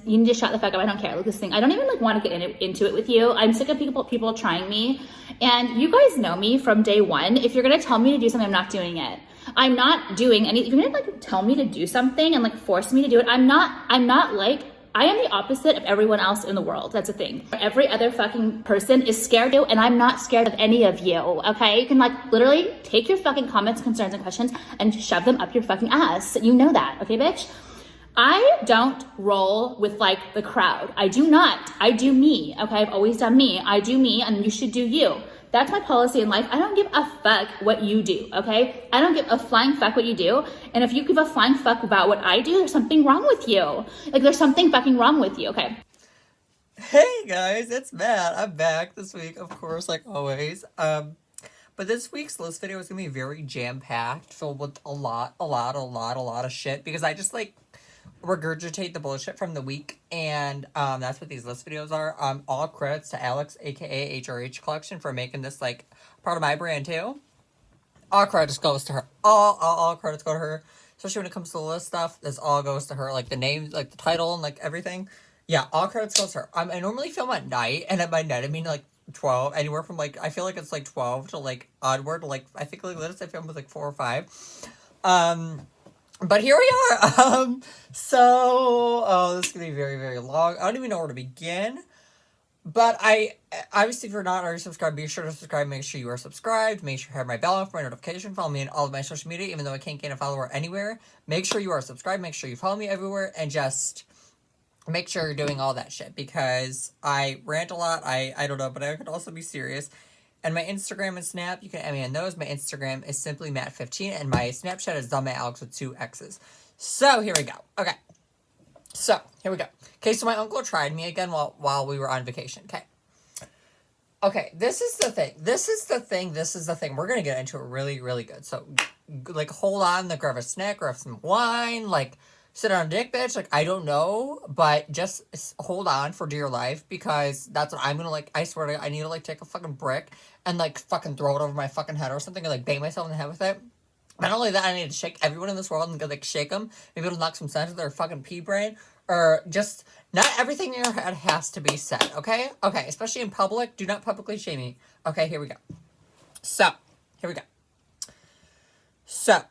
you need to shut the fuck up. I don't care. Look, this thing, I don't even like want to get into it with you. I'm sick of people trying me. And you guys know me from day one. If you're going to tell me to do something, I'm not doing it. I'm not doing anything. If you're going to like tell me to do something and like force me to do it, I'm not like, I am the opposite of everyone else in the world. That's a thing. Every other fucking person is scared of you, and I'm not scared of any of you, okay? You can like literally take your fucking comments, concerns, and questions and shove them up your fucking ass. You know that, okay, bitch? I don't roll with like the crowd. I do not. I do me, okay? I've always done me. I do me, and you should do you. That's my policy in life. I don't give a fuck what you do, okay? I don't give a flying fuck what you do. And if you give a flying fuck about what I do, there's something wrong with you. Like, there's something fucking wrong with you, okay? Hey guys, it's Matt. I'm back this week, of course, like always. But this week's list video is gonna be very jam-packed, filled with a lot of shit, because I just like regurgitate the bullshit from the week, and that's what these list videos are. All credits to Alexx, aka HRH Collection, for making this like part of my brand too. All credits goes to her. All credits go to her, especially when it comes to the list stuff. This all goes to her, like the name, like the title, and like everything. Yeah, all credits goes to her. I normally film at night, and at my night I mean like 12, anywhere from like, I feel like it's like 12 to like onward, like I think like latest I filmed was like 4 or 5. But here we are. This is gonna be very long. I don't even know where to begin. But obviously, if you're not already subscribed, be sure to subscribe. Make sure you are subscribed. Make sure you have my bell on for my notification. Follow me on all of my social media, even though I can't gain a follower anywhere. Make sure you are subscribed. Make sure you follow me everywhere, and just make sure you're doing all that shit, because I rant a lot. I don't know, but I could also be serious. And my Instagram and Snap, you can add me on those. My Instagram is simply Matt15, and my Snapchat is Alexx with 2 X's. So, here we go. Okay. So, here we go. Okay, so my uncle tried me again while we were on vacation. Okay. Okay, this is the thing. This is the thing. We're going to get into it really good. So, like, hold on. Like, grab a snack, grab some wine. Like, sit on a dick, bitch. Like, I don't know. But just hold on for dear life, because that's what I'm going to, like, I swear to God, I need to, like, take a fucking brick and, like, fucking throw it over my fucking head or something, and, like, bang myself in the head with it. Not only that, I need to shake everyone in this world and, like, shake them. Maybe it'll knock some sense into their fucking pea brain. Or just, not everything in your head has to be said, okay? Okay, especially in public. Do not publicly shame me. Okay, here we go. So, here we go. So,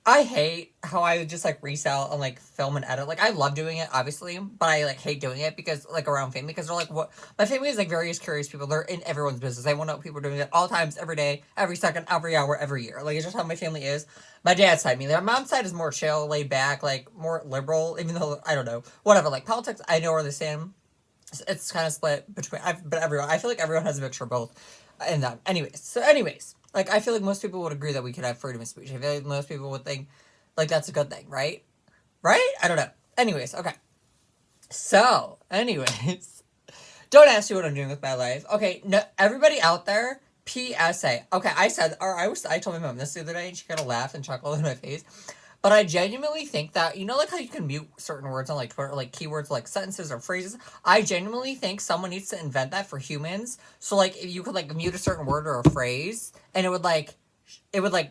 I hate how I would just, like, resell and, like, film and edit. Like, I love doing it, obviously, but I, like, hate doing it because, like, around family, because they're, like, what? My family is, like, various curious people. They're in everyone's business. They want to know what people are doing at all times, every day, every second, every hour, every year. Like, it's just how my family is. My dad's side, my mom's side is more chill, laid back, like, more liberal, even though, I don't know, whatever. Like, politics, I know where they stand. It's kind of split between, but everyone, I feel like everyone has a mixture of both in them. Anyways. Like, I feel like most people would agree that we could have freedom of speech. I feel like most people would think, like, that's a good thing, right? Right? I don't know. Anyways, okay. So, anyways. Don't ask me what I'm doing with my life. Okay, no, everybody out there, PSA. Okay, I told my mom this the other day, and she kind of laughed and chuckled in my face. But I genuinely think that, you know, like how you can mute certain words on, like, Twitter, like keywords, like sentences or phrases? I genuinely think someone needs to invent that for humans. So, like, if you could, like, mute a certain word or a phrase, and it would, like,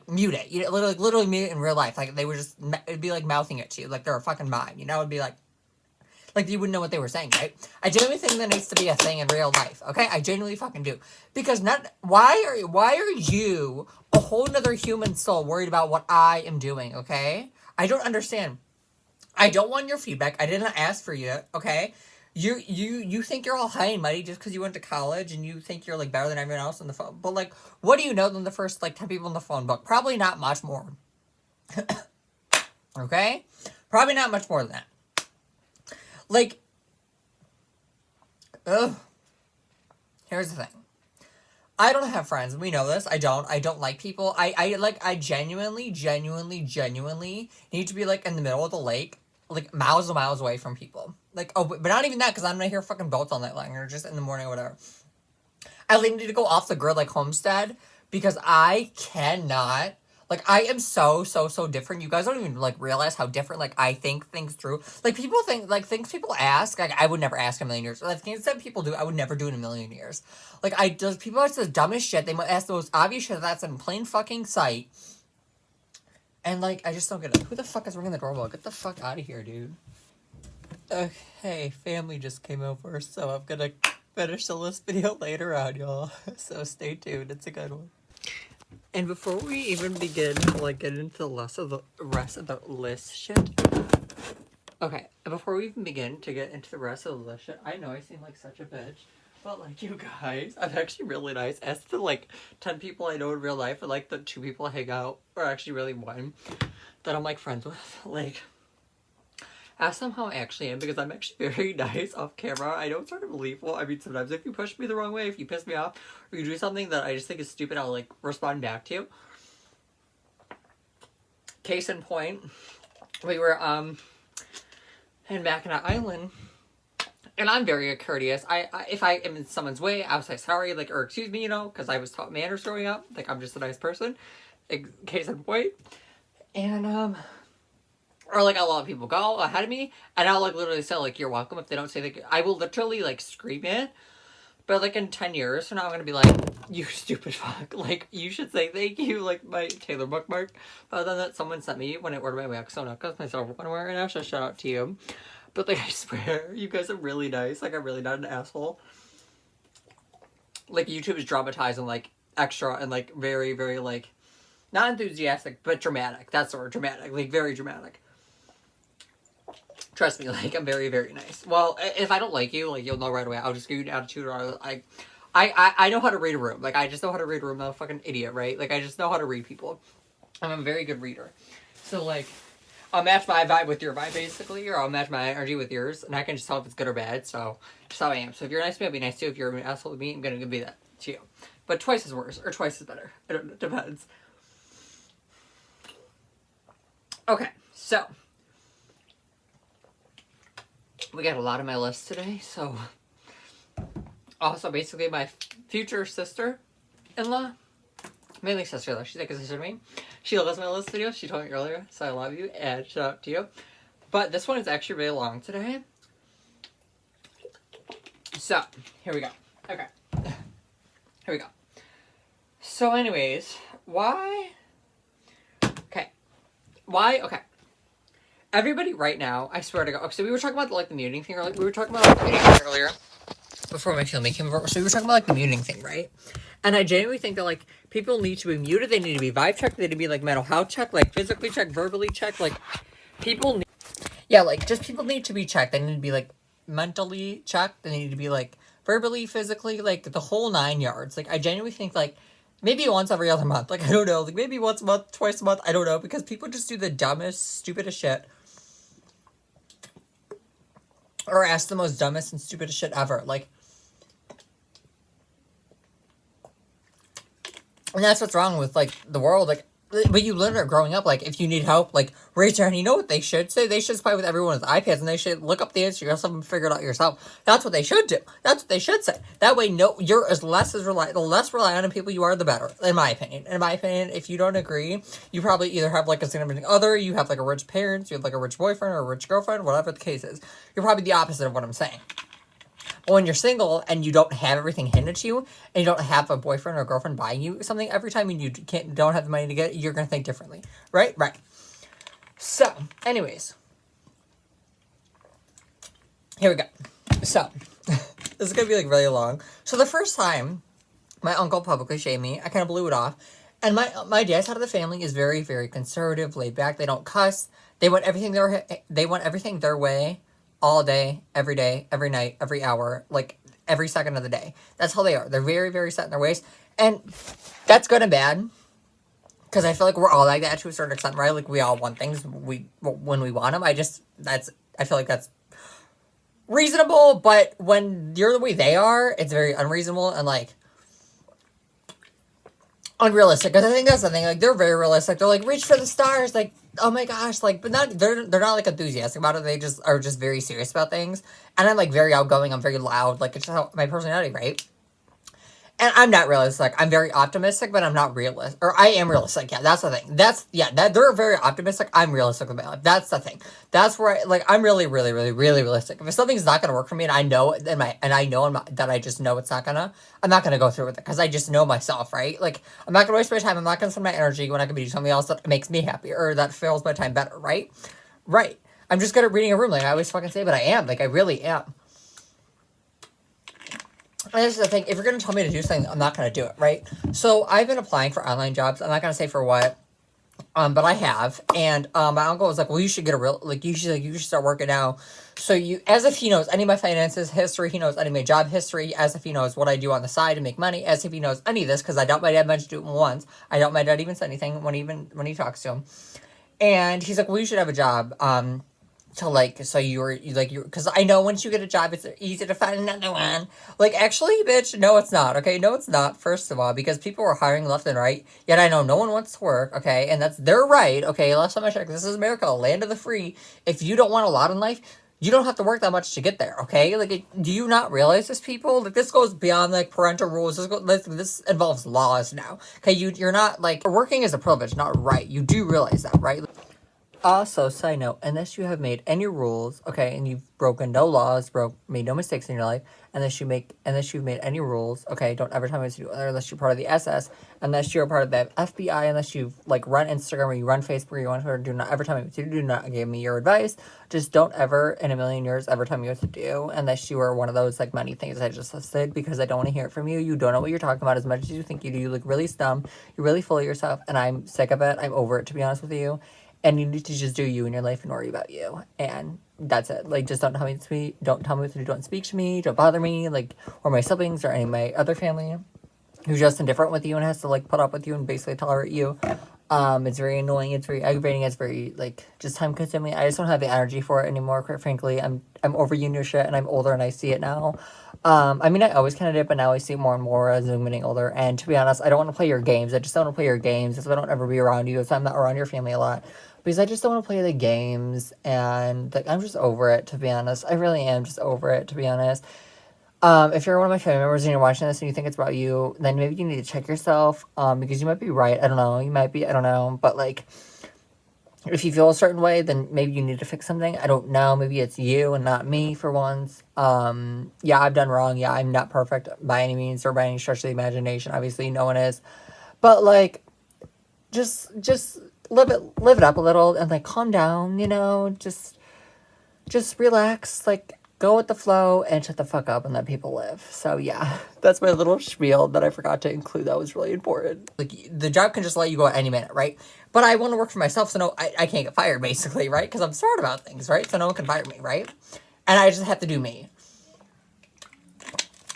mute it. You know, literally mute it in real life. Like, they would just, it'd be, like, mouthing it to you. Like, they're a fucking mime, you know? It'd be, like, you wouldn't know what they were saying, right? I genuinely think that needs to be a thing in real life, okay? I genuinely fucking do. Because why are you, a whole nother human soul, worried about what I am doing, okay? I don't understand. I don't want your feedback. I didn't ask for you, okay? You think you're all high and mighty just because you went to college, and you think you're, like, better than everyone else on the phone. But, like, what do you know than the first, like, 10 people in the phone book? Probably not much more. Okay? Probably not much more than that. Like, here's the thing. I don't have friends. We know this. I don't like people. I genuinely need to be, like, in the middle of the lake, like, miles and miles away from people. Like, oh, but not even that, because I'm gonna hear fucking boats all night long, or just in the morning or whatever. I like need to go off the grid, like Homestead, because I cannot. Like, I am so different. You guys don't even, like, realize how different, like, I think things through. Like, people think, like, things people ask, like, I would never ask in a million years. Like, things that people do, I would never do in a million years. Like, people ask the dumbest shit. They might ask the most obvious shit that's in plain fucking sight. And, like, I just don't get it. Who the fuck is ringing the doorbell? Get the fuck out of here, dude. Okay, family just came over, so I'm gonna finish the list video later on, y'all. So stay tuned, it's a good one. And before we even begin to, like, get into the rest of the list shit. Okay, before we even begin to get into the rest of the list shit, I know I seem like such a bitch. But, like, you guys, I'm actually really nice. As the, like, 10 people I know in real life, and, like, the 2 people I hang out, or actually really 1, that I'm, like, friends with, like, ask them how I actually am, because I'm actually very nice off camera. I don't sort of lethal. I mean, sometimes if you push me the wrong way, if you piss me off, or you do something that I just think is stupid, I'll, like, respond back to you. Case in point, we were, in Mackinac Island, and I'm very courteous. If I am in someone's way, I'll say sorry, like, or excuse me, you know, because I was taught manners growing up. Like, I'm just a nice person. Case in point. And, or, like, a lot of people go ahead of me, and I'll, like, literally say, like, you're welcome. If they don't say, like, I will literally, like, scream it. But, like, in 10 years from now, I'm gonna be like, you stupid fuck. Like, you should say thank you, like, my Taylor bookmark. But then that someone sent me when I ordered my wax on because my silver underwear right now, so shout out to you. But, like, I swear, you guys are really nice. Like, I'm really not an asshole. Like, YouTube is dramatizing, like, extra and, like, very, very, like, not enthusiastic, but dramatic. That's the word, dramatic. Like, very dramatic. Trust me, like, I'm very, very nice. Well, if I don't like you, like, you'll know right away. I'll just give you an attitude, or I know how to read a room. Like, I just know how to read a room. I'm a fucking idiot, right? Like, I just know how to read people. I'm a very good reader. So, like, I'll match my vibe with your vibe, basically, or I'll match my energy with yours, and I can just tell if it's good or bad, so just how I am. So if you're nice to me, I'll be nice to you. If you're an asshole to me, I'm gonna be that to you. But twice as worse, or twice as better. I don't know, it depends. Okay, so we got a lot on my list today, so also basically my future sister-in-law, mainly sister-in-law, she's like a sister to me. She loves my list video. She told me earlier, so I love you, and shout out to you. But this one is actually really long today. So, here we go. Okay. Here we go. So anyways, why? Okay. Why? Okay. Everybody right now, I swear to God. Okay, so we were talking about, like, the muting thing, or, like, we were talking about, like, the muting thing earlier. Before my family came over. So we were talking about, like, the muting thing, right? And I genuinely think that, like, people need to be muted. They need to be vibe checked. They need to be, like, mental health checked, like, physically checked, verbally checked. Like, people need... Yeah, like, just people need to be checked. They need to be, like, mentally checked. They need to be, like, verbally, physically, like, the whole 9 yards. Like, I genuinely think, like, maybe once every other month. Like, I don't know. Like, maybe once a month, twice a month. I don't know. Because people just do the dumbest, stupidest shit. Or ask the most dumbest and stupidest shit ever. Like... And that's what's wrong with, like, the world. Like, but you learn it growing up. Like, if you need help, like, raise your hand. You know what they should say? They should spy with everyone with iPads, and they should look up the answer yourself and figure it out yourself. That's what they should do. That's what they should say. That way, no, you're the less reliant on people you are, the better, in my opinion. In my opinion, if you don't agree, you probably either have, like, a significant other, you have, like, a rich parents, you have, like, a rich boyfriend or a rich girlfriend, whatever the case is. You're probably the opposite of what I'm saying. But when you're single and you don't have everything handed to you, and you don't have a boyfriend or girlfriend buying you something every time, and you don't have the money to get it, you're going to think differently. Right? Right. So, anyways. Here we go. So, this is going to be, like, really long. So, the first time my uncle publicly shamed me, I kind of blew it off. And my dad's side of the family is very, very conservative, laid back. They don't cuss. They want everything their way. All day, every night, every hour, like, every second of the day. That's how they are. They're very, very set in their ways. And that's good and bad. Because I feel like we're all like that to a certain extent, right? Like, we all want things when we want them. I feel like that's reasonable. But when you're the way they are, it's very unreasonable and, like, unrealistic. Because I think that's the thing. Like, they're very realistic. They're like, reach for the stars. Like, oh my gosh, like, but they're not, like, enthusiastic about it. They just are just very serious about things. And I'm, like, very outgoing. I'm very loud. Like, it's just how my personality, right? And I'm not realistic. I'm very optimistic, but I'm not realistic. Or I am realistic. Yeah, that's the thing. They're very optimistic. I'm realistic with my life. That's the thing. That's where I'm really, really, really, really realistic. If something's not gonna work for me, and I know that I just know it's not gonna, I'm not gonna go through with it because I just know myself, right? Like, I'm not gonna waste my time. I'm not gonna spend my energy when I can be doing something else that makes me happy or that fills my time better, right? Right. I'm just good at reading a room, like I always fucking say, but I am. Like, I really am. And this is the thing, if you're going to tell me to do something, I'm not going to do it, right? So I've been applying for online jobs. I'm not going to say for what, but I have. And my uncle was like, well, you should get a real, you should start working now. So as if he knows any of my finances, history, he knows any of my job history, as if he knows what I do on the side to make money, as if he knows any of this, because I doubt my dad mentioned it once. I doubt my dad even said anything when he talks to him. And he's like, well, you should have a job. Because I know once you get a job, it's easy to find another one. Like, actually, bitch, no, it's not, okay? No, it's not, first of all, because people are hiring left and right, yet I know no one wants to work, okay? And that's their right, okay? Last time I checked, this is America, land of the free. If you don't want a lot in life, you don't have to work that much to get there, okay? Like, do you not realize this, people? Like, this goes beyond, like, parental rules. This involves laws now, okay? You're not, like, working is a privilege, not right. You do realize that, right? Also, side note, unless you have made any rules, okay, and you've broken no laws, made no mistakes in your life, unless you've made any rules, okay, don't ever tell me what to do, unless you're part of the SS, unless you're part of the FBI, unless you've, like, run Instagram, or you run Facebook, or you run Twitter, do not ever tell me what to do, do not give me your advice, just don't ever, in a million years, ever tell me what to do, unless you are one of those, like, many things I just listed, because I don't want to hear it from you, you don't know what you're talking about as much as you think you do, you look really dumb, you're really full of yourself, and I'm sick of it, I'm over it, to be honest with you. And you need to just do you in your life and worry about you. And that's it. Like, just don't tell me what to do. Don't tell me what to do. Don't speak to me. Don't bother me. Like, or my siblings or any of my other family who's just indifferent with you and has to, like, put up with you and basically tolerate you. It's very annoying. It's very aggravating. It's very, like, just time consuming. I just don't have the energy for it anymore, quite frankly. I'm over you new shit, and I'm older and I see it now. I mean, I always kind of did, but now I see more and more as I'm getting older. And to be honest, I don't want to play your games. I just don't want to play your games. So I don't ever be around you. So I'm not around your family a lot. Because I just don't want to play the games, and, like, I'm just over it, to be honest. I really am just over it, to be honest. If you're one of my family members and you're watching this and you think it's about you, then maybe you need to check yourself, because you might be right. I don't know. You might be, I don't know. But, like, if you feel a certain way, then maybe you need to fix something. I don't know. Maybe it's you and not me for once. Yeah, I've done wrong. Yeah, I'm not perfect by any means or by any stretch of the imagination. Obviously, no one is. But, like, just live it up a little and, like, calm down, you know, just relax, like, go with the flow and shut the fuck up and let people live. So yeah, that's my little spiel that I forgot to include. That was really important. Like, the job can just let you go at any minute, right? But I want to work for myself, so no, I can't get fired, basically, right? Because I'm smart about things, right? So no one can fire me, right? And I just have to do me.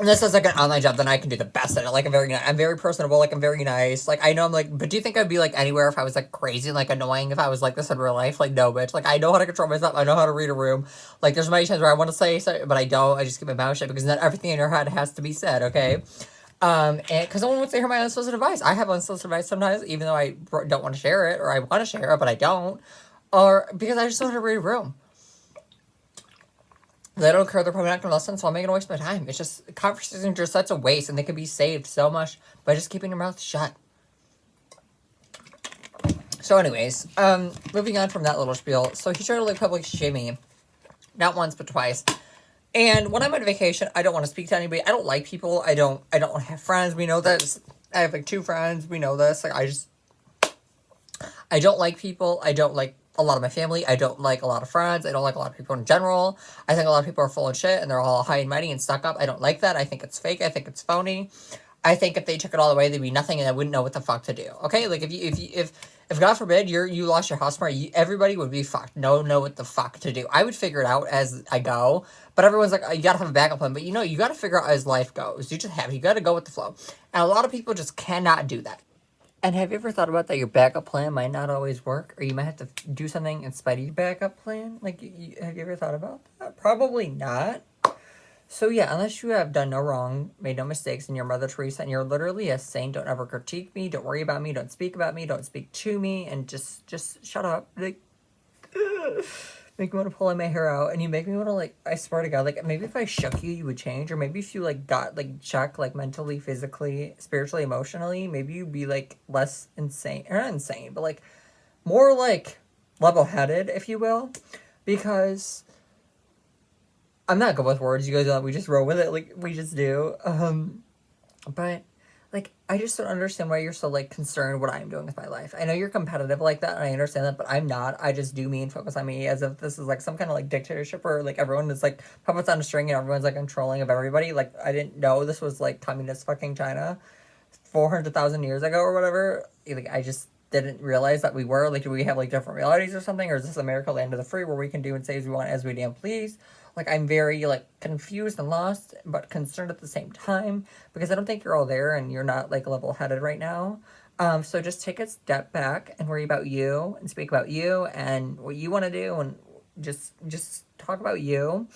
And this is, like, an online job, then I can do the best at it. Like, I'm very personable, like, I'm very nice. Like, I know I'm, like, but do you think I'd be, like, anywhere if I was, like, crazy and, like, annoying if I was, like, this in real life? Like, no, bitch. Like, I know how to control myself. I know how to read a room. Like, there's many times where I want to say something, but I don't. I just keep my mouth shut because not everything in your head has to be said, okay? And because no one wants to hear my unsolicited advice. I have unsolicited advice sometimes, even though I don't want to share it, or I want to share it, but I don't. Or because I just don't know how to read a room. They don't care, they're probably not going to listen, so I'm making a waste of my time. It's just, conversations are just such a waste, and they can be saved so much by just keeping your mouth shut. So anyways, moving on from that little spiel. So he tried to, like, public shame me. Not once, but twice. And when I'm on vacation, I don't want to speak to anybody. I don't like people. I don't have friends. We know this. I have, like, 2 friends. We know this. Like, I don't like people. I don't like a lot of my family. I don't like a lot of friends. I don't like a lot of people in general. I think a lot of people are full of shit and they're all high and mighty and stuck up. I don't like that. I think it's fake. I think it's phony. I think if they took it all away, they'd be nothing and I wouldn't know what the fuck to do. Okay? Like, if God forbid you lost your house tomorrow, everybody would be fucked. No, know what the fuck to do. I would figure it out as I go, but everyone's like, oh, you gotta have a backup plan. But you know, you gotta figure out as life goes. You gotta go with the flow. And a lot of people just cannot do that. And have you ever thought about that your backup plan might not always work? Or you might have to do something in spite of your backup plan? Like, have you ever thought about that? Probably not. So yeah, unless you have done no wrong, made no mistakes, and you're Mother Teresa, and you're literally a saint, don't ever critique me, don't worry about me, don't speak about me, don't speak to me, and just shut up. Like, make me want to pull my hair out, and you make me want to, like, I swear to God, like, maybe if I shook you, you would change, or maybe if you, like, got, like, checked, like, mentally, physically, spiritually, emotionally, maybe you'd be, like, less insane, or not insane, but, like, more, like, level-headed, if you will, because I'm not good with words, you guys know, we just roll with it, like, we just do, but, like, I just don't understand why you're so, like, concerned what I'm doing with my life. I know you're competitive like that, and I understand that, but I'm not. I just do me and focus on me, as if this is, like, some kind of, like, dictatorship where, like, everyone is, like, puppets on a string and everyone's, like, controlling of everybody. Like, I didn't know this was, like, communist fucking China 400,000 years ago or whatever. Like, I just didn't realize that we were. Like, do we have, like, different realities or something? Or is this America, land of the free, where we can do and say as we want, as we damn please? Like, I'm very, like, confused and lost, but concerned at the same time, because I don't think you're all there, and you're not, like, level-headed right now. So just take a step back and worry about you, and speak about you, and what you want to do, and just talk about you.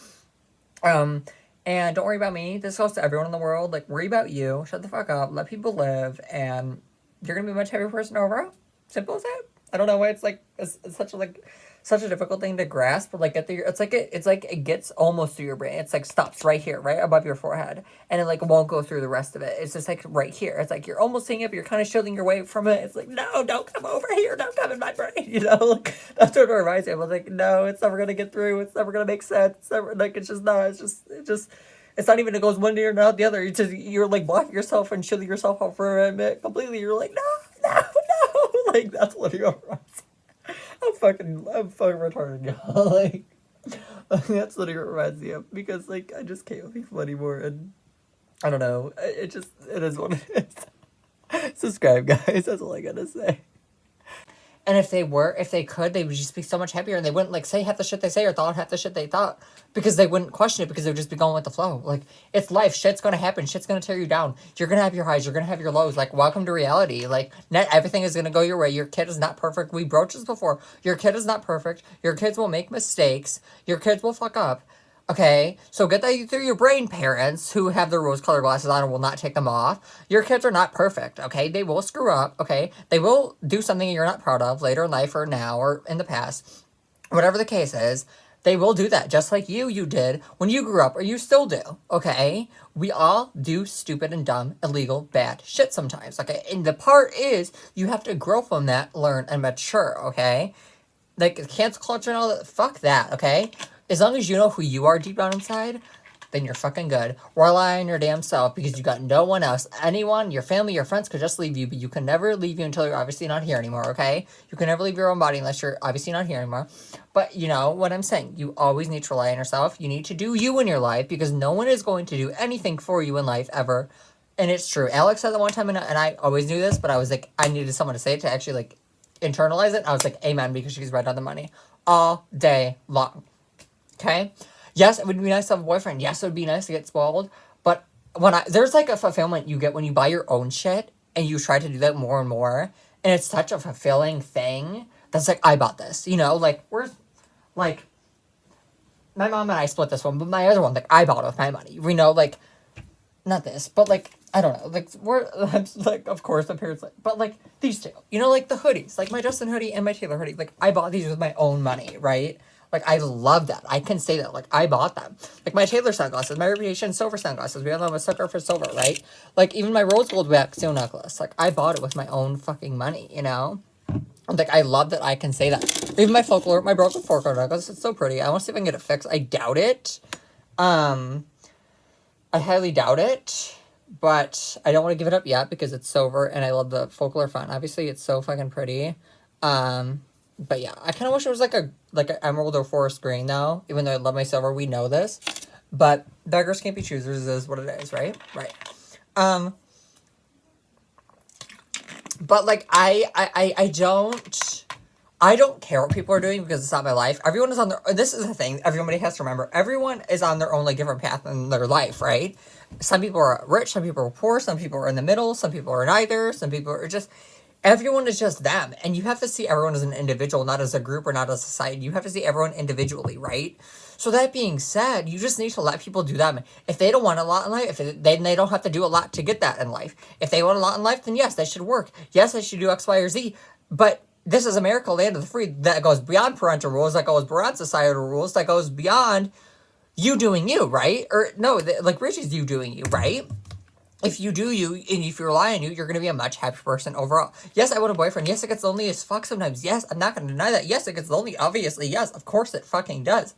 And don't worry about me. This goes to everyone in the world. Like, worry about you, shut the fuck up, let people live, and you're gonna be a much happier person overall. Simple as that. I don't know why it's, like, it's such a, like, such a difficult thing to grasp, but, like, it's like it gets almost through your brain. It's, like, stops right here, right above your forehead, and it, like, won't go through the rest of it. It's just, like, right here. It's like you're almost seeing it, but you're kind of shielding your way from it. It's like, no, don't come over here, don't come in my brain, you know? Like, that's what it reminds me of. I was like, no, it's never gonna get through. It's never gonna make sense. It's never, like, it's just not. It's not even, it goes one ear and out the other. It's just, you're, like, blocking yourself and shielding yourself out for a minute completely. You're like, no. Like, that's what you're I'm fucking retarded, y'all. Like, that's what it reminds me of, because, like, I just can't with people anymore, and I don't know. It is what it is. Subscribe, guys. That's all I gotta say. And if they could, they would just be so much happier, and they wouldn't, like, say half the shit they say or thought half the shit they thought, because they wouldn't question it, because they would just be going with the flow. Like, it's life. Shit's gonna happen. Shit's gonna tear you down. You're gonna have your highs. You're gonna have your lows. Like, welcome to reality. Like, not everything is gonna go your way. Your kid is not perfect. We broached this before. Your kid is not perfect. Your kids will make mistakes. Your kids will fuck up. Okay, so get that through your brain, parents who have their rose-colored glasses on and will not take them off. Your kids are not perfect, okay? They will screw up, okay? They will do something you're not proud of later in life or now or in the past. Whatever the case is, they will do that, just like you did when you grew up, or you still do, okay? We all do stupid and dumb, illegal, bad shit sometimes, okay? And the part is, you have to grow from that, learn, and mature, okay? Like, cancel culture and all that, fuck that, okay? As long as you know who you are deep down inside, then you're fucking good. Rely on your damn self, because you got no one else. Anyone, your family, your friends could just leave you, but you can never leave you until you're obviously not here anymore, okay? You can never leave your own body unless you're obviously not here anymore. But you know what I'm saying. You always need to rely on yourself. You need to do you in your life, because no one is going to do anything for you in life ever. And it's true. Alexx said that one time, and I always knew this, but I was like, I needed someone to say it to actually, like, internalize it. I was like, amen, because she's right on the money. All day long. Okay? Yes, it would be nice to have a boyfriend. Yes, it would be nice to get spoiled. But there's, like, a fulfillment you get when you buy your own shit, and you try to do that more and more, and it's such a fulfilling thing that's like, I bought this. You know, like, my mom and I split this one, but my other one, like, I bought it with my money. You know, like, not this, but, like, I don't know. Like, like, of course, my parents, like, but, like, these two. You know, like, the hoodies. Like, my Justin hoodie and my Taylor hoodie. Like, I bought these with my own money, right? Like, I love that. I can say that. Like, I bought them. Like, my Taylor sunglasses, my Reputation silver sunglasses. We all know a sucker for silver, right? Like, even my rose gold seal necklace. Like, I bought it with my own fucking money, you know? Like, I love that I can say that. Even my folklore, my broken folklore necklace, it's so pretty. I want to see if I can get it fixed. I doubt it. I highly doubt it. But I don't want to give it up yet, because it's silver, and I love the folklore font. Obviously, it's so fucking pretty. But yeah, I kind of wish it was like an emerald or forest green though. Even though I love my silver, we know this. But beggars can't be choosers is what it is, right? Right. But like I don't care what people are doing, because it's not my life. Everyone is on their. This is the thing. Everybody has to remember. Everyone is on their own, like, different path in their life, right? Some people are rich. Some people are poor. Some people are in the middle. Some people are neither. Some people are just. Everyone is just them, and you have to see everyone as an individual, not as a group or not as a society. You have to see everyone individually, right? So that being said, you just need to let people do them. If they don't want a lot in life, then they don't have to do a lot to get that in life. If they want a lot in life, then yes, they should work. Yes, they should do X, Y, or Z. But this is America, land of the free, that goes beyond parental rules, that goes beyond societal rules, that goes beyond you doing you, right? Or no, like Richie's you doing you, right? If you do you, and if you rely on you, you're going to be a much happier person overall. Yes, I want a boyfriend. Yes, it gets lonely as fuck sometimes. Yes, I'm not going to deny that. Yes, it gets lonely. Obviously, yes, of course it fucking does.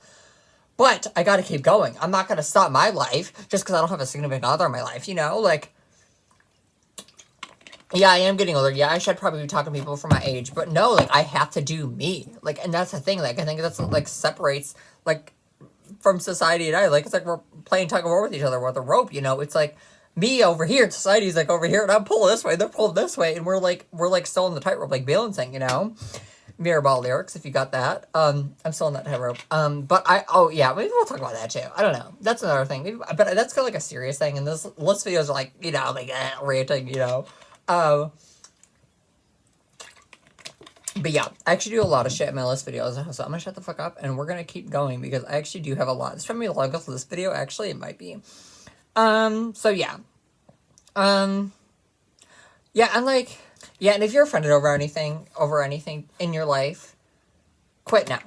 But I got to keep going. I'm not going to stop my life just because I don't have a significant other in my life, you know? Like, yeah, I am getting older. Yeah, I should probably be talking to people for my age. But no, like, I have to do me. Like, and that's the thing. Like, I think that's what, like, separates, like, from society and I. Like, it's like we're playing tug of war with each other with a rope, you know? It's like me over here, and society's, like, over here, and I'm pulling this way, they're pulling this way, and we're still in the tightrope, like, balancing, you know? Mirrorball lyrics, if you got that. I'm still in that tightrope. But maybe we'll talk about that, too. I don't know. That's another thing. Maybe, but that's kind of, like, a serious thing, and this list videos are, like, you know, like, ranting, you know? But yeah, I actually do a lot of shit in my list videos, so I'm gonna shut the fuck up, and we're gonna keep going, because I actually do have a lot. This might be the longest list video, actually, it might be. So yeah. Yeah, and like, yeah, and if you're offended over anything in your life, quit now.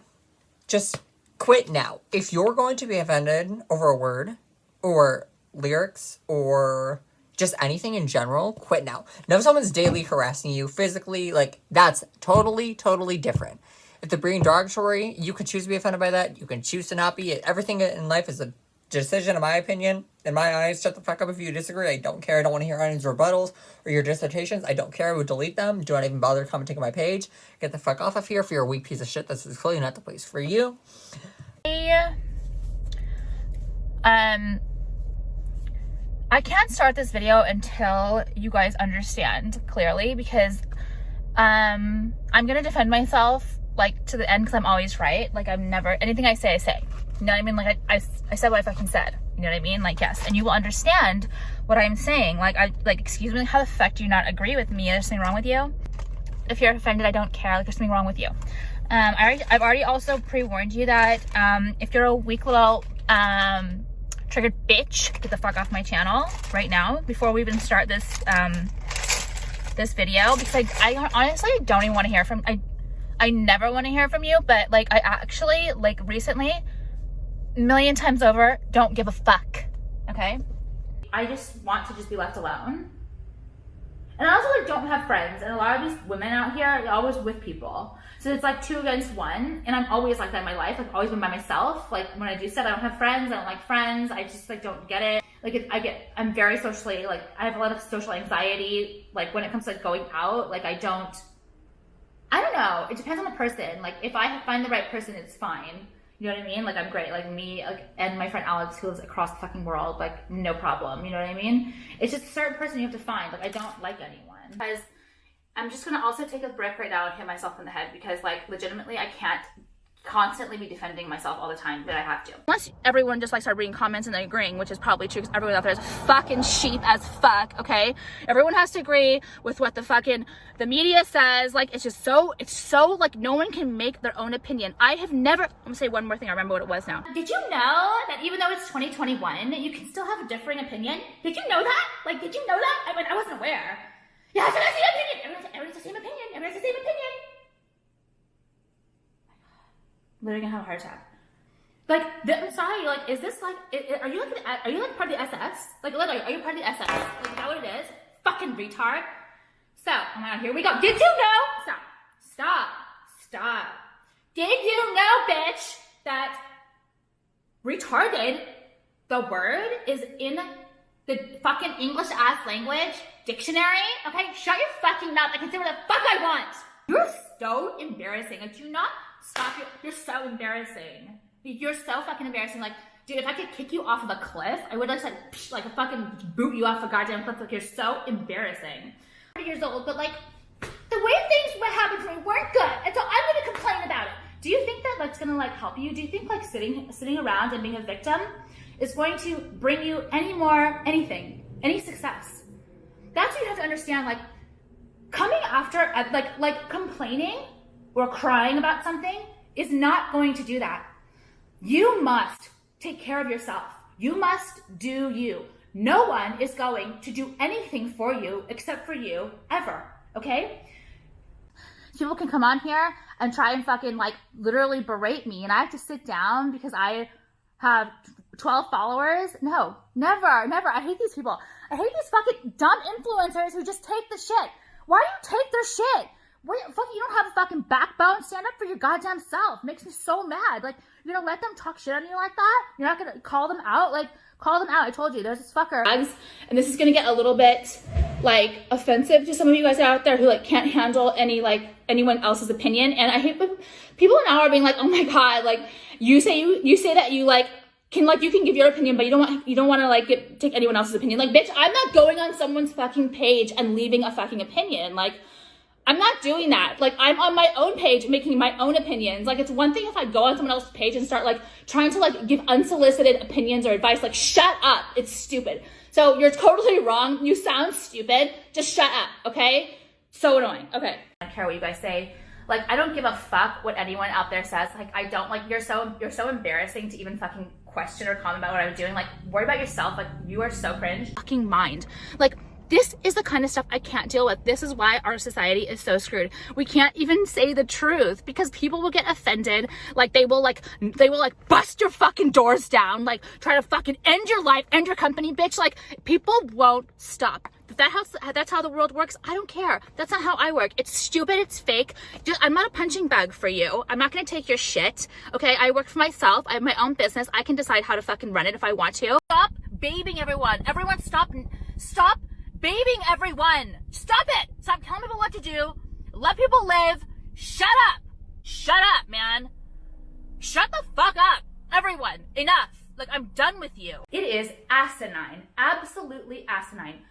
Just quit now. If you're going to be offended over a word, or lyrics, or just anything in general, quit now. Now, if someone's daily harassing you physically, like, that's totally, totally different. If they're being derogatory, you can choose to be offended by that. You can choose to not be. Everything in life is a decision, in my opinion. In my eyes, shut the fuck up if you disagree. I don't care. I don't want to hear any rebuttals or your dissertations. I don't care. I would delete them. Do not even bother commenting on my page. Get the fuck off of here. If you're a weak piece of shit, this is clearly not the place for you. I can't start this video until you guys understand clearly, because I'm gonna defend myself, like, to the end, because I'm always right. Like, I'm never, anything I say. You know what I mean? Like, I said what I fucking said. You know what I mean? Like, yes. And you will understand what I'm saying. Like, excuse me, how the fuck do you not agree with me? There's something wrong with you? If you're offended, I don't care. Like, there's something wrong with you. I've already also pre-warned you that if you're a weak little triggered bitch, get the fuck off my channel right now before we even start this this video, because I honestly don't even want to hear from, I never want to hear from you, but like, I actually, like, recently, a million times over, don't give a fuck. Okay, I just want to just be left alone. And I also, like, don't have friends, and a lot of these women out here are always with people, so it's like 2 against 1, and I'm always like that in my life. I've always been by myself. Like, when I do stuff, I don't have friends, I don't like friends, I just, like, don't get it. Like, I'm very socially, like, I have a lot of social anxiety, like, when it comes to, like, going out. Like, I don't know, it depends on the person. Like, if I find the right person, it's fine. You know what I mean? Like, I'm great. Like, me, like, and my friend Alex, who lives across the fucking world, like, no problem. You know what I mean? It's just a certain person you have to find. Like, I don't like anyone. Because I'm just gonna also take a break right now and hit myself in the head, because, like, legitimately, I can't constantly be defending myself all the time, but I have to. Unless everyone just, like, start reading comments and then agreeing, which is probably true, because everyone out there is fucking sheep as fuck, okay? Everyone has to agree with what the fucking, the media says. Like, it's so, like, no one can make their own opinion. I have never, I'm gonna say one more thing, I remember what it was now. Did you know that even though it's 2021, you can still have a differing opinion? Did you know that? Like, did you know that? I mean, I wasn't aware. Yeah, it's the same opinion. Everyone's the same opinion. Everyone's the same opinion. Literally gonna have a heart attack. Like, I'm sorry, like, is this, like, are you like part of the SS? Like, literally, are you part of the SS? Like, is that what it is? Fucking retard. So, oh my god, here we go. Did you know? Stop. Did you know, bitch, that retarded, the word, is in the fucking English ass language dictionary? Okay, shut your fucking mouth. I can say what the fuck I want. You're so embarrassing. Like, do not stop. You're so embarrassing. You're so fucking embarrassing. Like, dude, if I could kick you off of a cliff, I would, like a fucking boot you off a goddamn cliff. Like, you're so embarrassing. 30 years old, but, like, the way things were happening for me weren't good, and so I'm gonna complain about it. Do you think that that's gonna, like, help you? Do you think, like, sitting around and being a victim is going to bring you any success? That's what you have to understand. Like, coming after, like complaining or crying about something is not going to do that. You must take care of yourself. You must do you. No one is going to do anything for you except for you, ever, okay? People can come on here and try and fucking like literally berate me, and I have to sit down because I have 12 followers. No, never. I hate these people. I hate these fucking dumb influencers who just take the shit. Why do you take their shit? You don't have a fucking backbone. Stand up for your goddamn self. Makes me so mad. Like, you're gonna let them talk shit on you like that? You're not gonna call them out? Like, call them out. I told you, there's this fucker. And this is gonna get a little bit, like, offensive to some of you guys out there who, like, can't handle anyone else's opinion. And I hate when people now are being like, oh my God, like, you say that you, like, you can give your opinion, but you don't want to, like, take anyone else's opinion. Like, bitch, I'm not going on someone's fucking page and leaving a fucking opinion. Like, I'm not doing that. Like, I'm on my own page making my own opinions. Like, it's one thing if I go on someone else's page and start, like, trying to, like, give unsolicited opinions or advice. Like, shut up. It's stupid. So you're totally wrong. You sound stupid. Just shut up, okay? So annoying. Okay. I don't care what you guys say. Like, I don't give a fuck what anyone out there says. Like, I don't, like, you're so embarrassing to even fucking question or comment about what I'm doing. Like, worry about yourself. Like, you are so cringe. Fucking mind. Like, this is the kind of stuff I can't deal with. This is why our society is so screwed. We can't even say the truth because people will get offended. Like, they will bust your fucking doors down. Like, try to fucking end your life, end your company, bitch. Like, people won't stop. If that's how the world works, I don't care. That's not how I work. It's stupid. It's fake. I'm not a punching bag for you. I'm not going to take your shit. Okay. I work for myself. I have my own business. I can decide how to fucking run it if I want to. Stop babying everyone. Everyone stop babying everyone. Stop it. Stop telling people what to do. Let people live. Shut up. Shut up, man. Shut the fuck up. Everyone. Enough. Like, I'm done with you. It is asinine. Absolutely asinine.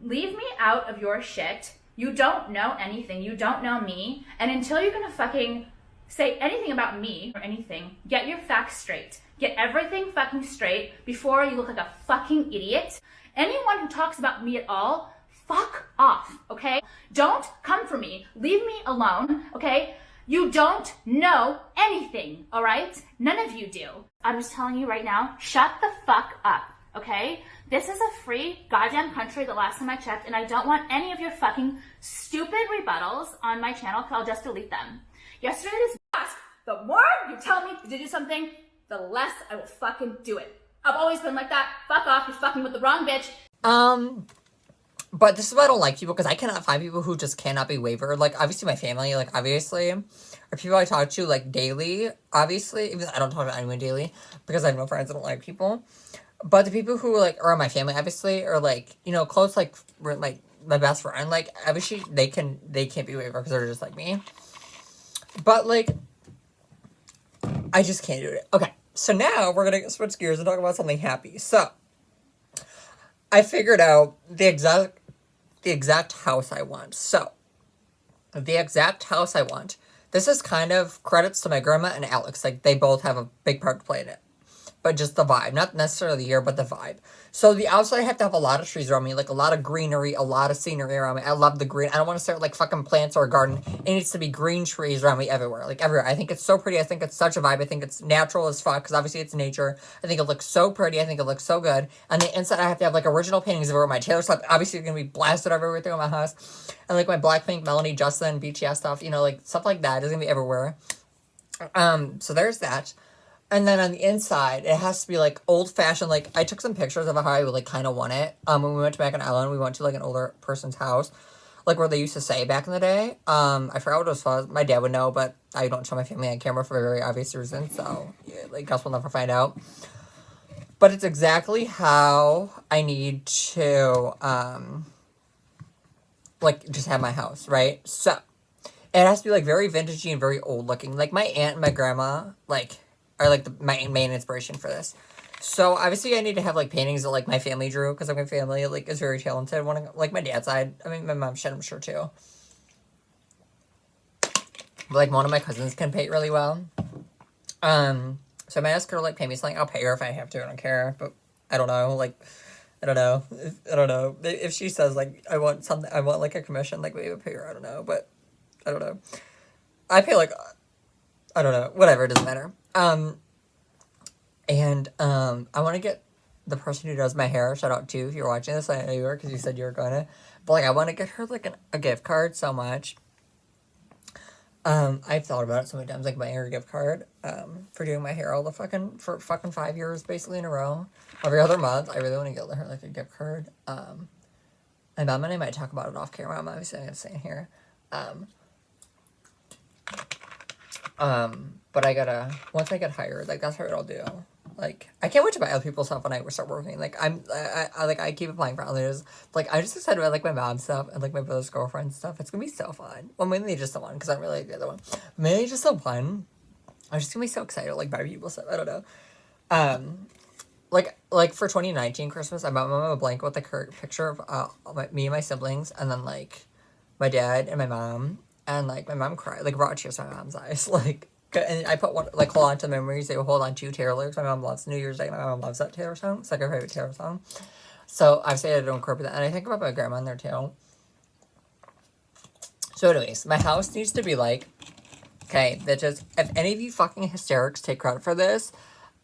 Leave me out of your shit. You don't know anything. You don't know me. And until you're gonna fucking say anything about me or anything, get your facts straight. Get everything fucking straight before you look like a fucking idiot. Anyone who talks about me at all, fuck off, okay? Don't come for me. Leave me alone, okay? You don't know anything, all right? None of you do. I'm just telling you right now, shut the fuck up, okay? This is a free goddamn country the last time I checked, and I don't want any of your fucking stupid rebuttals on my channel, because I'll just delete them. Yesterday, the more you tell me to do something, the less I will fucking do it. I've always been like that. Fuck off, you're fucking with the wrong bitch. But this is why I don't like people, because I cannot find people who just cannot be wavered. Like, obviously my family, like, obviously, or people I talk to, like, daily, obviously, even though I don't talk to anyone daily, because I have no friends that don't like people. But the people who, like, are in my family, obviously, or, like, you know, close, like, my best friend, like, obviously, they can't be wavered, because they're just like me. But, like, I just can't do it. Okay, so now we're gonna switch gears and talk about something happy. So, I figured out the exact house I want. So, the exact house I want. This is kind of credits to my grandma and Alexx. Like, they both have a big part to play in it. But just the vibe. Not necessarily the year, but the vibe. So the outside, I have to have a lot of trees around me. Like, a lot of greenery, a lot of scenery around me. I love the green. I don't want to start, like, fucking plants or a garden. It needs to be green trees around me everywhere. Like, everywhere. I think it's so pretty. I think it's such a vibe. I think it's natural as fuck, because obviously it's nature. I think it looks so pretty. I think it looks so good. On the inside, I have to have, like, original paintings everywhere. My Taylor Swift, obviously, going to be blasted everywhere through my house. And, like, my Blackpink, Melanie, Justin, BTS stuff. You know, like, stuff like that is going to be everywhere. So there's that. And then on the inside, it has to be, like, old-fashioned. Like, I took some pictures of how I would, like, kind of want it. When we went to Mackinac Island, we went to, like, an older person's house. Like, where they used to stay back in the day. I forgot what it was called. My dad would know, but I don't show my family on camera for a very obvious reason. So, yeah, like, guess we'll never find out. But it's exactly how I need to, like, just have my house, right? So, it has to be, like, very vintagey and very old-looking. Like, my aunt and my grandma, like, are, like, my main inspiration for this. So, obviously, I need to have, like, paintings that, like, my family drew, because, like, my family, like, is very talented. Like, my dad's side. I mean, my mom's shit, I'm sure, too. But, like, one of my cousins can paint really well. So I might ask her to, like, pay me something. I'll pay her if I have to. I don't care. But, I don't know. Like, I don't know. I don't know. If she says, like, I want, like, a commission, like, maybe I'll pay her. I don't know. But, I don't know. I pay, like, I don't know. Whatever. It doesn't matter. I want to get the person who does my hair, shout out to you if you're watching this. I know you were, because you said you were gonna. But, like, I want to get her, like, a gift card so much. I've thought about it so many times, like my hair gift card, for doing my hair all the for fucking 5 years basically in a row. Every other month, I really want to get her like a gift card. My mom and I might talk about it off camera. I'm obviously not saying here. But I gotta, once I get hired, like that's what I'll do. Like, I can't wait to buy other people's stuff when I start working. Like, I keep applying for others. Like, I'm just excited about, like, my mom's stuff and, like, my brother's girlfriend's stuff. It's gonna be so fun. Well, mainly just the one, because I don't really like the other one. Mainly just the one. I'm just gonna be so excited, like, buy people's stuff. I don't know. Like, for 2019 Christmas, I bought my mom a blanket with, like, her picture of me and my siblings, and then, like, my dad and my mom, and, like, my mom cried, like, brought tears to my mom's eyes, like, and I put one, like, hold on to memories. They will hold on to Taylor lyrics. My mom loves New Year's Day. My mom loves that Taylor song. It's like her favorite Taylor song. So I say I don't incorporate that. And I think about my grandma in there too. So anyways, my house needs to be like, okay, bitches, if any of you fucking hysterics take credit for this,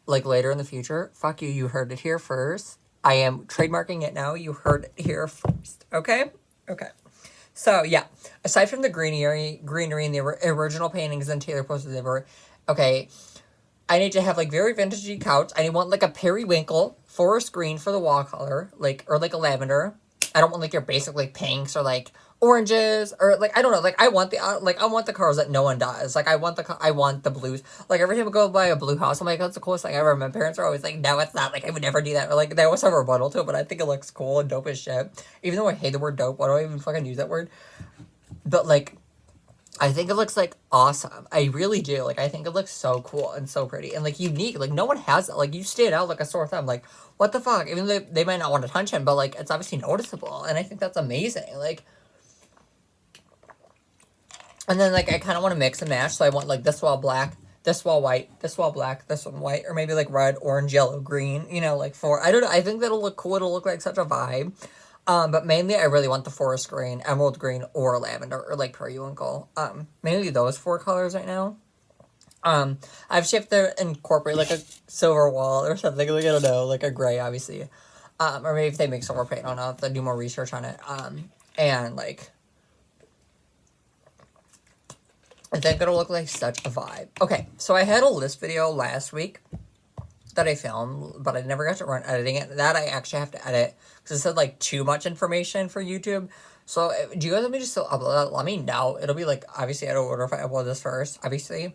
like later in the future, fuck you, you heard it here first. I am trademarking it now. You heard it here first. Okay? Okay. So, yeah, aside from the greenery in the original paintings and Taylor posted ever, okay, I need to have, like, very vintagey couch. I want, like, a periwinkle forest green for the wall color, like, or, like, a lavender. I don't want, like, your basic, like, pinks or, like, oranges, or, like, I don't know, like, I want the colors that no one does. Like, I want the blues. Like, every time I go by a blue house, I'm like, that's the coolest thing ever. My parents are always like, no, it's not. Like, I would never do that. Or, like, they always have a rebuttal to it, but I think it looks cool and dope as shit. Even though I hate the word dope, why do I even fucking use that word? But, like, I think it looks, like, awesome. I really do. Like, I think it looks so cool and so pretty. And, like, unique. Like, no one has it. Like, you stand out like a sore thumb. Like, what the fuck? Even though they might not want attention, but, like, it's obviously noticeable. And I think that's amazing. Like, and then, like, I kind of want to mix and match. So I want, like, this wall black, this wall white, this wall black, this one white. Or maybe, like, red, orange, yellow, green. You know, like, I don't know. I think that'll look cool. It'll look like such a vibe. But mainly I really want the forest green, emerald green, or lavender, or, like, periwinkle. Mainly those 4 colors right now. I've shifted to incorporate, like, a silver wall or something. Like, I don't know, like, a gray, obviously. Or maybe if they make silver paint, I don't know. If they do more research on it. And, like, I think it'll look like such a vibe. Okay, so I had a list video last week that I filmed, but I never got to run editing it. That I actually have to edit, because it said, like, too much information for YouTube. So, do you guys want me to still upload that? Let me know. It'll be, like, obviously, out of order if I upload this first, obviously.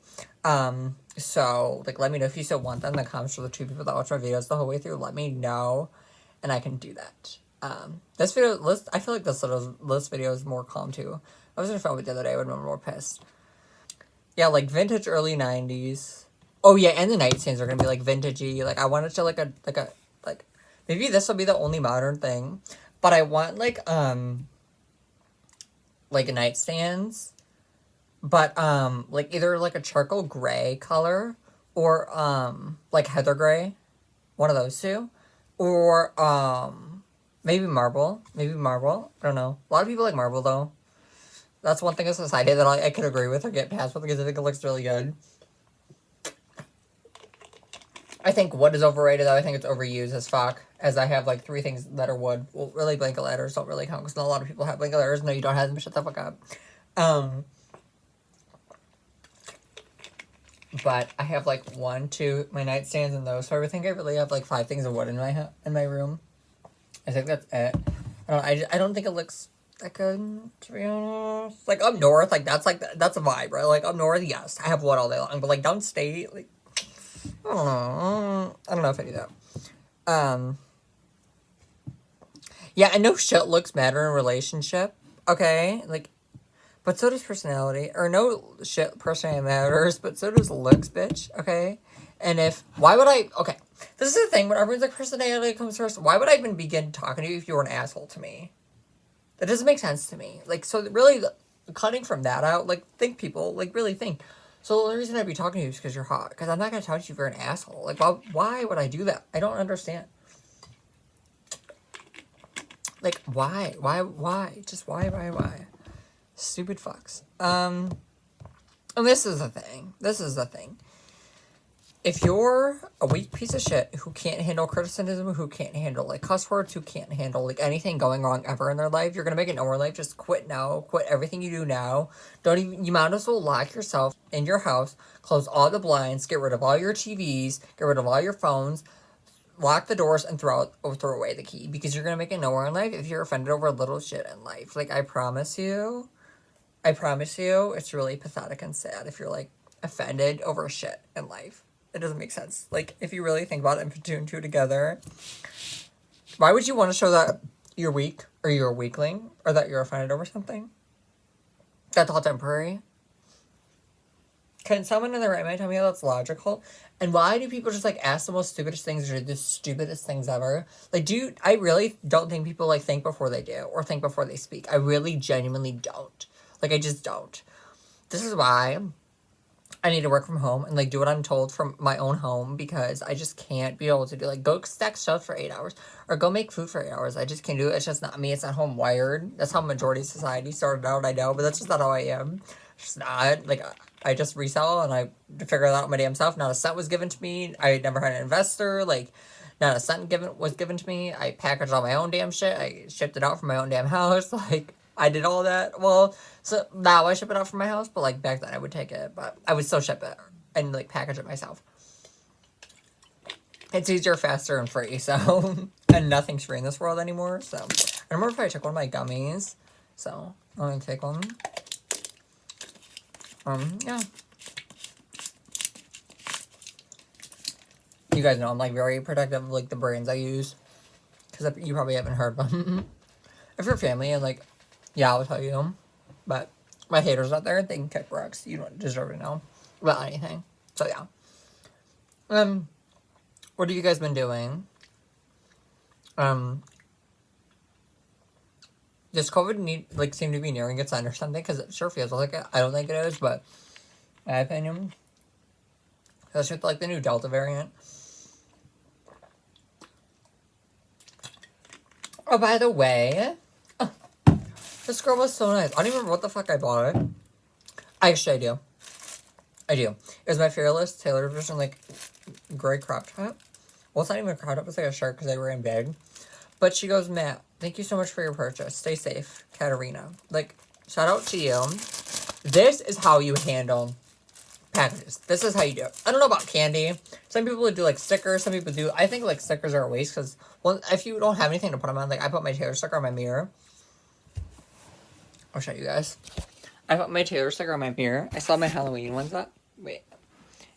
So, like, let me know if you still want that in the comments for the 2 people that watch my videos the whole way through. Let me know, and I can do that. This video, list, I feel like this little list video is more calm, too. I was gonna film it the other day, I would have been more pissed. Yeah, like, vintage early 90s. Oh, yeah, and the nightstands are gonna be, like, vintagey. Like, I want it to, like, maybe this will be the only modern thing. But I want, like nightstands. But, like, either, like, a charcoal gray color. Or, like, heather gray. One of those 2. Or, maybe marble. Maybe marble. I don't know. A lot of people like marble, though. That's one thing in society that I could agree with or get past with, because I think it looks really good. I think wood is overrated, though. I think it's overused as fuck. As I have, like, 3 things that are wood. Well, really, blanket ladders don't really count, because not a lot of people have blanket ladders. No, you don't have them. Shut the fuck up. But I have, like, 1, 2, my nightstands and those. So I think I really have, like, 5 things of wood in my room. I think that's it. I don't think it looks that good, to be honest. Like, up north, like, that's a vibe, right? Like, up north, yes, I have wood all day long. But, like, downstate, like, I don't know if I do that. Yeah, I know shit looks matter in a relationship, okay? Like, but so does personality. Or no shit personality matters, but so does looks, bitch, okay? And why would I, okay, this is the thing, when everyone's like, personality comes first, why would I even begin talking to you if you were an asshole to me? That doesn't make sense to me. Like, so really, cutting from that out, like, think, people, like, really think. So the reason I'd be talking to you is because you're hot. Because I'm not going to talk to you if you're an asshole. Like, why would I do that? I don't understand. Like, why? Just why? Stupid fucks. And this is the thing. if you're a weak piece of shit who can't handle criticism, who can't handle like cuss words, who can't handle like anything going wrong ever in their life, you're gonna make it nowhere in life. Just quit now. Quit everything you do now. Don't even. You might as well lock yourself in your house. Close all the blinds. Get rid of all your TVs. Get rid of all your phones. Lock the doors and throw away the key, because you're gonna make it nowhere in life if you're offended over little shit in life. Like, I promise you, it's really pathetic and sad if you're like offended over shit in life. It doesn't make sense. Like, if you really think about it and put two and two together, why would you want to show that you're weak or you're a weakling or that you're offended over something? That's all temporary. Can someone in their right mind tell me how that's logical? And why do people just like ask the most stupidest things or the stupidest things ever? Like, I really don't think people like think before they do or think before they speak. I really genuinely don't. Like, I just don't. This is why I need to work from home and like do what I'm told from my own home, because I just can't be able to do like go stack shelves for 8 hours or go make food for 8 hours. I just can't do it. It's just not me. It's not how I'm wired. That's how majority of society started out, I know, but that's just not how I am. It's just not. Like, I just resell and I figure it out my damn self. Not a cent was given to me. I never had an investor. Like, not a cent was given to me. I packaged all my own damn shit. I shipped it out from my own damn house. Like, I did all that. Well, so now I ship it out from my house, but like back then I would take it, but I would still ship it and like package it myself. It's easier, faster, and free, so, and nothing's free in this world anymore, so. I remember if I took one of my gummies, so I'm gonna take one. Yeah. You guys know I'm like very protective of like the brands I use, because you probably haven't heard of them. If you're family and like, yeah, I'll tell you. But my haters out there, they can kick rocks. You don't deserve to know about anything. So yeah. What have you guys been doing? Does COVID seem to be nearing its end or something? Because it sure feels like it. I don't think it is, but my opinion. That's with like the new Delta variant. Oh, by the way, this girl was so nice. I don't even remember what the fuck I bought it. Actually, I do. It was my Fearless Taylor version, like, gray crop top. Well, it's not even a crop top. It's like a shirt because they were in big. But she goes, Matt, thank you so much for your purchase. Stay safe, Katarina. Like, shout out to you. This is how you handle packages. This is how you do it. I don't know about candy. Some people would do, like, stickers. Some people do. I think, like, stickers are a waste because, well, if you don't have anything to put them on, like, I put my Taylor sticker on my mirror. I'll show you guys. I put my Taylor sticker on my mirror. I saw my Halloween ones up. Wait.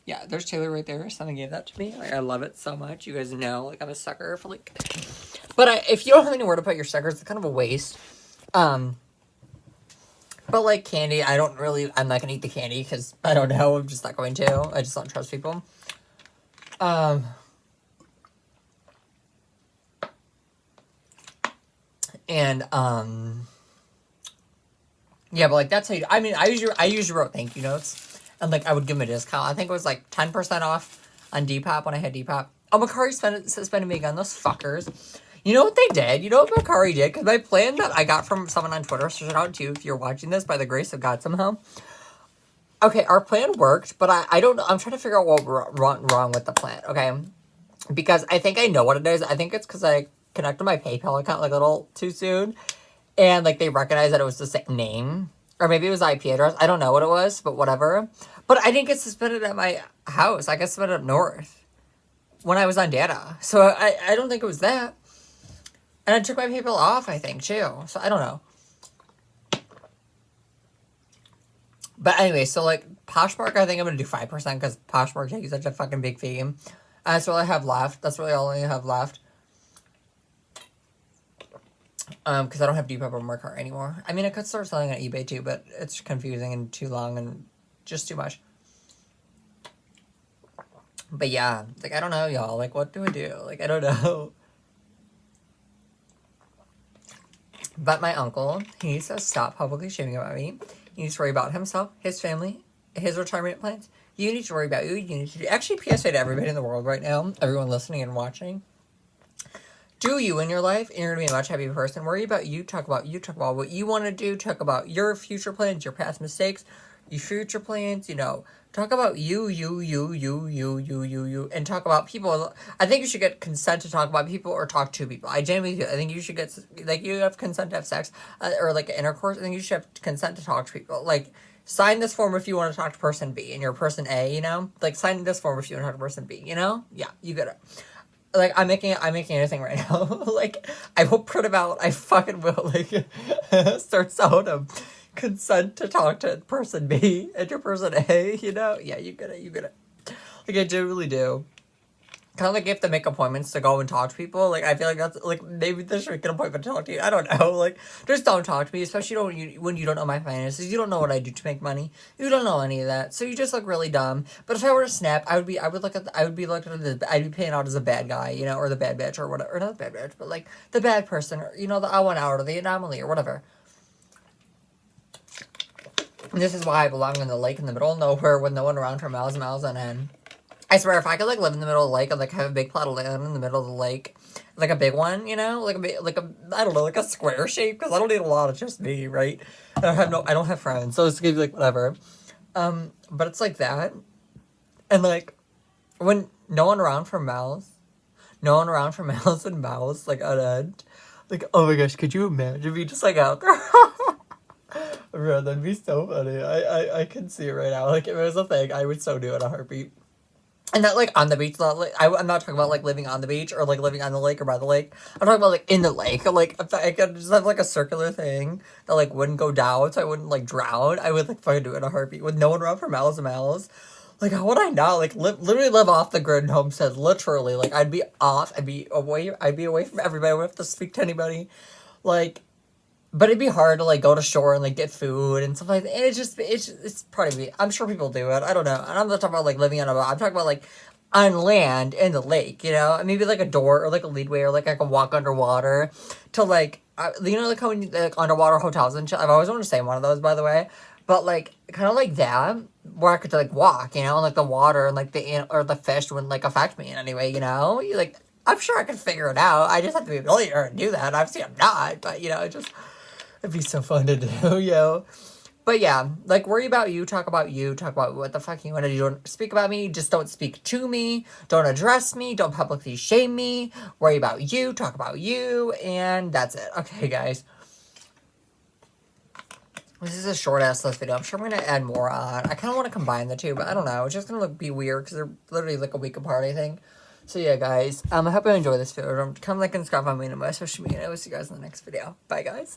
Yeah, there's Taylor right there. Someone gave that to me. Like, I love it so much. You guys know, like, I'm a sucker for, like... But if you don't have anywhere to put your stickers, it's kind of a waste. But, like, candy, I'm not going to eat the candy because I don't know. I'm just not going to. I just don't trust people. Yeah, but, like, that's how you... I mean, I usually wrote thank you notes. And, like, I would give them a discount. I think it was, like, 10% off on Depop when I had Depop. Oh, Macari spending me on those fuckers. You know what they did? You know what Macari did? Because my plan that I got from someone on Twitter, so shout out to you if you're watching this by the grace of God somehow. Okay, our plan worked, but I don't know. I'm trying to figure out what went wrong with the plan, okay? Because I think I know what it is. I think it's because I connected my PayPal account, like, a little too soon. And, like, they recognized that it was the same name. Or maybe it was IP address. I don't know what it was, but whatever. But I didn't get suspended at my house. I got suspended up north when I was on data. So I don't think it was that. And I took my PayPal off, I think, too. So I don't know. But anyway, so, like, Poshmark, I think I'm going to do 5% because Poshmark takes such a fucking big fee. That's all I have left. That's really all I have left. Because I don't have Depop or Mercari anymore. I mean, I could start selling on eBay too, but it's confusing and too long and just too much. But yeah, like, I don't know, y'all. Like, what do I do? Like, I don't know. But my uncle, he needs to stop publicly shaming about me. He needs to worry about himself, his family, his retirement plans. You need to worry about you. You need to do... Actually, PSA to everybody in the world right now. Everyone listening and watching. Do you in your life, and you're going to be a much happier person. Worry about you. Talk about you. Talk about what you want to do. Talk about your future plans, your past mistakes, your future plans, you know. Talk about you, and talk about people. I think you should get consent to talk about people or talk to people. I genuinely do. I think you should get, like, you have consent to have sex, or, like, intercourse. I think you should have consent to talk to people. Like, sign this form if you want to talk to person B, and you're person A, you know? Like, sign this form if you want to talk to person B, you know? Yeah, you get it. Like, I'm making anything right now. Like, I will print them out. I fucking will, like, start selling them. Consent to talk to person B and your person A, you know? Yeah, you get it. Like, I genuinely do. Kind of like you have to make appointments to go and talk to people. Like, I feel like that's, like, maybe they should make an appointment to talk to you. I don't know. Like, just don't talk to me, especially when you don't know my finances. You don't know what I do to make money. You don't know any of that. So you just look really dumb. But if I were to snap, I'd be paying out as a bad guy, you know, or the bad bitch or whatever. Or not the bad bitch, but, like, the bad person, or, you know, the I want out, or the anomaly, or whatever. And this is why I belong in the lake in the middle of nowhere with no one around for miles and miles on end. I swear, if I could, like, live in the middle of the lake and, like, have a big plot of land in the middle of the lake, like a big one, you know, like I don't know, like a square shape, because I don't need a lot of just me, right? I don't have friends, so it's gonna be, like, whatever. But it's like that, and, like, when no one around for miles and miles, like, on end, like, oh my gosh, could you imagine me just, like, out there? Bro, that'd be so funny. I can see it right now. Like, if it was a thing, I would so do it in a heartbeat. And not, like, on the beach. Not, like, I'm not talking about, like, living on the beach or, like, living on the lake or by the lake. I'm talking about, like, in the lake. Like, if I could just have, like, a circular thing that, like, wouldn't go down so I wouldn't, like, drown, I would, like, fucking do it in a heartbeat with no one around for miles and miles. Like, how would I not? Like, literally live off the grid in Homestead. Literally. Like, I'd be off. I'd be away from everybody. I wouldn't have to speak to anybody. Like, but it'd be hard to, like, go to shore and, like, get food and stuff like that. And it's probably, I'm sure people do it. I don't know. And I'm not talking about, like, living on a boat. I'm talking about, like, on land in the lake, you know? And maybe, like, a door or, like, a leadway or, like, I can walk underwater to, like, you know, like, how many, like, underwater hotels and shit? I've always wanted to stay in one of those, by the way. But, like, kind of like that, where I could, like, walk, you know? And, like, the water and, like, the fish wouldn't, like, affect me in any way, you know? Like, I'm sure I could figure it out. I just have to be a millionaire and do that. Obviously, I'm not. But, you know, it'd be so fun to do, yo. But yeah, like, worry about you, talk about what the fuck you want to do. Don't speak about me, just don't speak to me, don't address me, don't publicly shame me, worry about you, talk about you, and that's it. Okay, guys. This is a short-ass list video. I'm sure I'm going to add more on. I kind of want to combine the two, but I don't know. It's just going to be weird, because they're literally, like, a week apart, I think. So yeah, guys, I hope you enjoy this video. Come like and subscribe on me and my social media, and I will see you guys in the next video. Bye, guys.